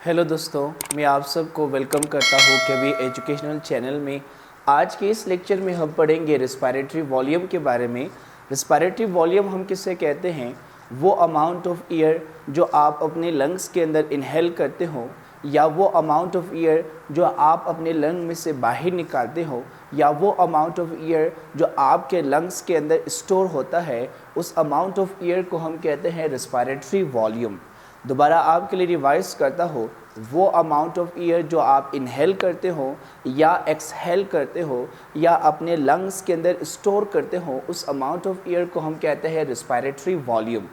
Hello दोस्तों, मैं आप सबको वेलकम करता हूँ केवी एजुकेशनल चैनल में। आज के इस लेक्चर में हम पढ़ेंगे रेस्पिरेटरी वॉल्यूम के बारे में। रेस्पिरेटरी वॉल्यूम हम किसे कहते हैं? वो अमाउंट ऑफ एयर जो आप अपने लंग्स के अंदर इनहेल करते हो, या वो अमाउंट ऑफ एयर जो आप अपने लंग में से बाहर निकालते हो, या वो अमाउंट ऑफ एयर जो आपके लंग्स के अंदर स्टोर होता है, उस अमाउंट ऑफ एयर को हम कहते हैं रेस्पिरेटरी वॉल्यूम। दोबारा आपके लिए रिवाइज करता हो, वो अमाउंट ऑफ एयर जो आप इनहेल करते हो या एक्सहेल करते हो या अपने लंग्स के अंदर स्टोर करते हो, उस अमाउंट ऑफ एयर को हम कहते हैं रेस्पिरेटरी वॉल्यूम।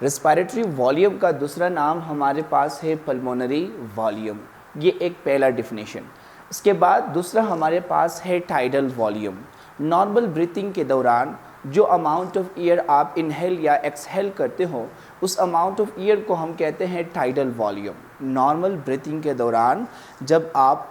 रेस्पिरेटरी वॉल्यूम का दूसरा नाम हमारे पास है पल्मोनरी वॉल्यूम। ये एक पहला डिफिनेशन। इसके बाद दूसरा हमारे पास है टाइडल वॉल्यूम। नॉर्मल ब्रीथिंग के दौरान जो अमाउंट ऑफ एयर आप इनहेल या एक्सहेल करते हो, उस अमाउंट ऑफ एयर को हम कहते हैं टाइडल वॉल्यूम। नॉर्मल ब्रीथिंग के दौरान जब आप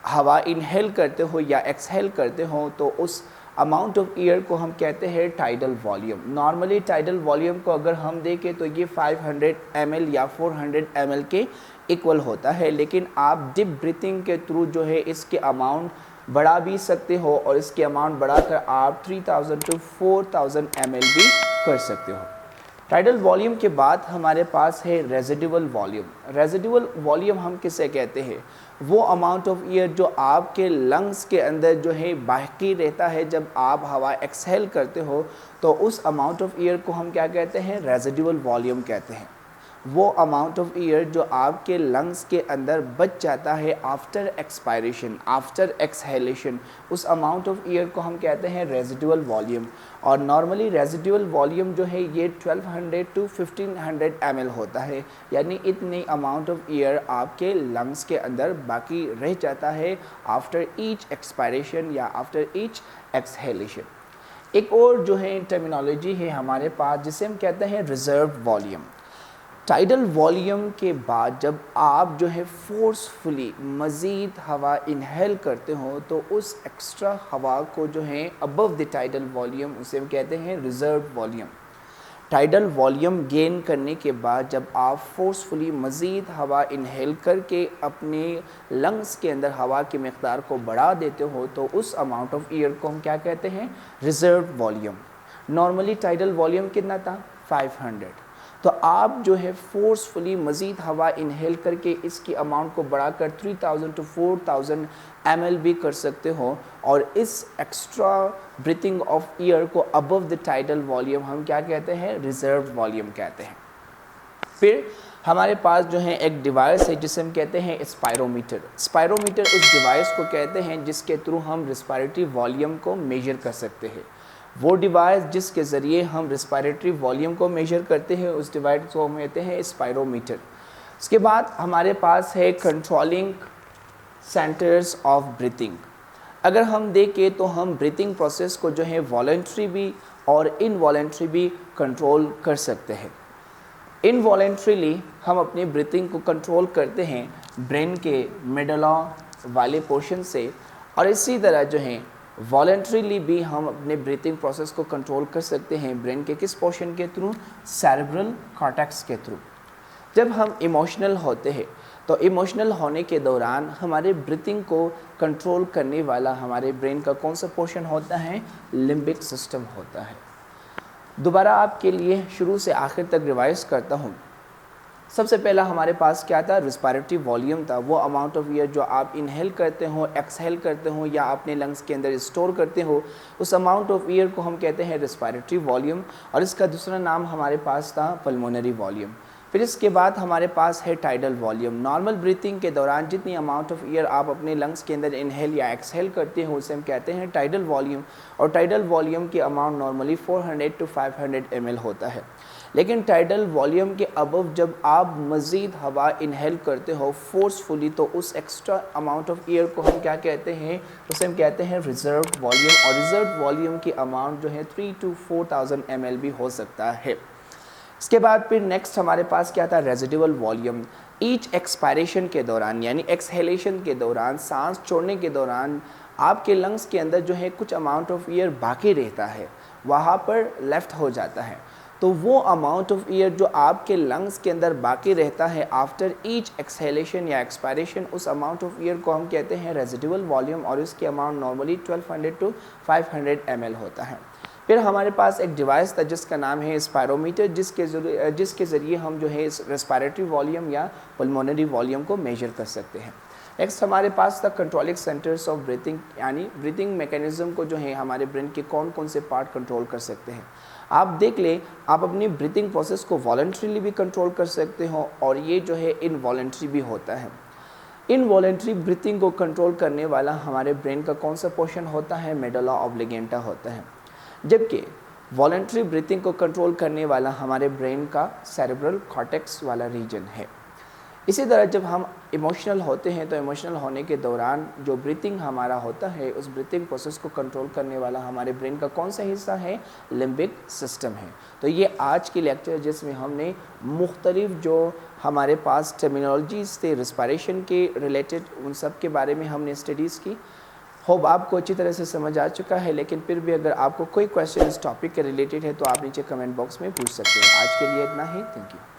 हवा इनहेल करते हो या एक्सहेल करते हो, तो उस अमाउंट ऑफ एयर को हम कहते हैं tidal volume. Normally tidal volume को अगर हम देखें तो ये 500 ml या 400 ml के इक्वल होता है, लेकिन आप डीप ब्रीथिंग के थ्रू जो है इसके अमाउंट बढ़ा भी सकते हो और इसके अमाउंट बढ़ाकर आप 3000 to 4000 ml भी कर सकते हो। टाइडल वॉल्यूम के बाद हमारे पास है रेजिडुअल वॉल्यूम। रेजिडुअल वॉल्यूम हम किसे कहते हैं? वो अमाउंट ऑफ एयर जो आपके लंग्स के अंदर जो है बाकी रहता है जब आप हवा एक्सहेल करते हो, तो उस अमाउंट ऑफ एयर को हम क्या कहते हैं? रेजिडुअल वॉल्यूम कहते हैं। वो अमाउंट ऑफ एयर जो आपके लंग्स के अंदर बच जाता है आफ्टर एक्सपायरेशन, आफ्टर एक्सहेलेशन, उस अमाउंट ऑफ एयर को हम कहते हैं रेजिडुअल वॉल्यूम। और नॉर्मली रेजिडुअल वॉल्यूम जो है ये 1200 to 1500 ml होता है, यानी इतनी अमाउंट ऑफ एयर आपके लंग्स के अंदर बाकी रह जाता है आफ्टर ईच एक्सपायरेशन या आफ्टर ईच एक्सहेलेशन। एक और जो है टर्मिनोलॉजी है हमारे पास जिसे हम कहते हैं रिजर्व वॉल्यूम। टाइडल वॉल्यूम के बाद जब आप जो है फोर्सफुली मज़ीद हवा इनहेल करते हो, तो उस एक्स्ट्रा हवा को जो है अबव द टाइडल वॉल्यूम, उसे हम कहते हैं reserve volume. Tidal volume gain करने के बाद जब आप फोर्सफुली मज़ीद हवा इनहेल करके अपने लंग्स के अंदर हवा की मकदार को बढ़ा देते हो, तो उस अमाउंट ऑफ एयर को हम क्या कहते हैं? Reserve volume. Normally tidal volume कितना था? 500। तो आप जो है फोर्सफुली मज़ीद हवा इनहेल करके इसकी अमाउंट को बढ़ाकर 3000 to 4000 ml भी कर सकते हो, और इस एक्स्ट्रा ब्रीथिंग ऑफ एयर को अबव द टाइडल वॉल्यूम हम क्या कहते हैं? रिजर्व वॉल्यूम कहते हैं। फिर हमारे पास जो है एक डिवाइस है जिसे हम कहते हैं स्पायरोमीटर। स्पायरोमीटर उस डिवाइस को कहते हैं जिसके थ्रू हम रेस्पिरेटरी वॉल्यूम को मेजर कर सकते हैं। वो डिवाइस जिसके ज़रिए हम रेस्पिरेटरी वॉल्यूम को मेजर करते हैं, उस डिवाइस को हम कहते हैं स्पायरोमीटर। उसके बाद हमारे पास है कंट्रोलिंग सेंटर्स ऑफ ब्रीथिंग। अगर हम देखें तो हम ब्रीथिंग प्रोसेस को जो है वॉलंटरी भी और इनवॉलंटरी भी कंट्रोल कर सकते हैं। इनवॉलंटरीली हम अपनी ब्रीथिंग को कंट्रोल करते हैं ब्रेन के मेडुला वाले पोर्शन से, और इसी तरह जो है वॉलंटरीली भी हम अपने ब्रीथिंग प्रोसेस को कंट्रोल कर सकते हैं ब्रेन के किस पोर्शन के थ्रू? सेरेब्रल कॉर्टेक्स के थ्रू। जब हम इमोशनल होते हैं तो इमोशनल होने के दौरान हमारे ब्रीथिंग को कंट्रोल करने वाला हमारे ब्रेन का कौन सा पोर्शन होता है? लिम्बिक सिस्टम होता है। दोबारा आपके लिए शुरू से आखिर तक रिवाइज करता हूँ। सबसे पहला हमारे पास क्या था? रेस्पिरेटरी वॉल्यूम था। वो अमाउंट ऑफ एयर जो आप इनहेल करते हो, एक्सहेल करते हो या अपने लंग्स के अंदर स्टोर करते हो, उस अमाउंट ऑफ एयर को हम कहते हैं रेस्पिरेटरी वॉल्यूम, और इसका दूसरा नाम हमारे पास था पल्मोनरी वॉल्यूम। फिर इसके बाद हमारे पास है टाइडल वॉल्यूम। नॉर्मल ब्रीथिंग के दौरान जितनी अमाउंट ऑफ एयर आप अपने लंग्स के अंदर इनहेल या एक्सहेल करते हो, उसे हम कहते हैं टाइडल वॉल्यूम, और टाइडल वॉल्यूम की अमाउंट नॉर्मली 400 to 500 ml होता है। लेकिन टाइडल वॉल्यूम के अबव जब आप मज़ीद हवा इनहेल करते हो फोर्सफुली, तो उस एक्स्ट्रा अमाउंट ऑफ एयर को हम क्या कहते हैं? उसे हम कहते हैं रिजर्व वॉल्यूम, और रिजर्व वॉल्यूम की अमाउंट जो है 3000 to 4000 ml भी हो सकता है। इसके बाद फिर नेक्स्ट हमारे पास क्या था? Residual volume. ईच एक्सपायरेशन के दौरान यानी एक्सहेलेशन के दौरान, सांस छोड़ने के दौरान आपके लंग्स के अंदर जो है कुछ अमाउंट ऑफ एयर बाकी रहता है, वहाँ पर लेफ्ट हो जाता है। تو وہ اماؤنٹ آف ایئر جو آپ کے لنگس کے اندر باقی رہتا ہے آفٹر ایچ ایکسہیلیشن یا ایکسپائریشن، اس اماؤنٹ آف ایئر کو ہم کہتے ہیں ریزیڈیول والیوم، اور اس کی اماؤنٹ نارملی 1200 ٹو 500 ml ہوتا ہے۔ پھر ہمارے پاس ایک ڈیوائس تھا جس کا نام ہے اسپائرومیٹر، جس کے ذریعے ہم جو ہے اس ریسپائریٹری والیوم یا پلمونری والیوم کو میجر کر سکتے ہیں۔ نیکسٹ ہمارے پاس تھا کنٹرولنگ سینٹرس آف بریتھنگ، یعنی بریتھنگ میکینزم کو جو ہے ہمارے برین کے کون کون سے پارٹ کنٹرول کر سکتے ہیں۔ آپ دیکھ لیں، آپ اپنی بریتھنگ پروسیس کو والنٹریلی بھی کنٹرول کر سکتے ہو، اور یہ جو ہے انوالنٹری بھی ہوتا ہے۔ انوالنٹری بریتھنگ کو کنٹرول کرنے والا ہمارے برین کا کون سا پورشن ہوتا ہے؟ میڈولا اوبلیگینٹا ہوتا ہے، جبکہ والنٹری بریتھنگ کو کنٹرول کرنے والا ہمارے برین کا سیریبرل کارٹیکس والا ریجن ہے۔ اسی طرح جب ہم ایموشنل ہوتے ہیں تو ایموشنل ہونے کے دوران جو بریتھنگ ہمارا ہوتا ہے، اس بریتھنگ پروسیس کو کنٹرول کرنے والا ہمارے برین کا کون سا حصہ ہے؟ لمبک سسٹم ہے۔ تو یہ آج کی لیکچر جس میں ہم نے مختلف جو ہمارے پاس ٹرمینالوجیز تھے ریسپائریشن کے ریلیٹڈ، ان سب کے بارے میں ہم نے اسٹڈیز کی۔ ہوپ آپ کو اچھی طرح سے سمجھ آ چکا ہے، لیکن پھر بھی اگر آپ کو کوئی کویشچن اس ٹاپک کے ریلیٹڈ ہے تو آپ نیچے کمنٹ باکس میں پوچھ سکتے ہیں۔ آج کے لیے اتنا ہی، تھینک یو۔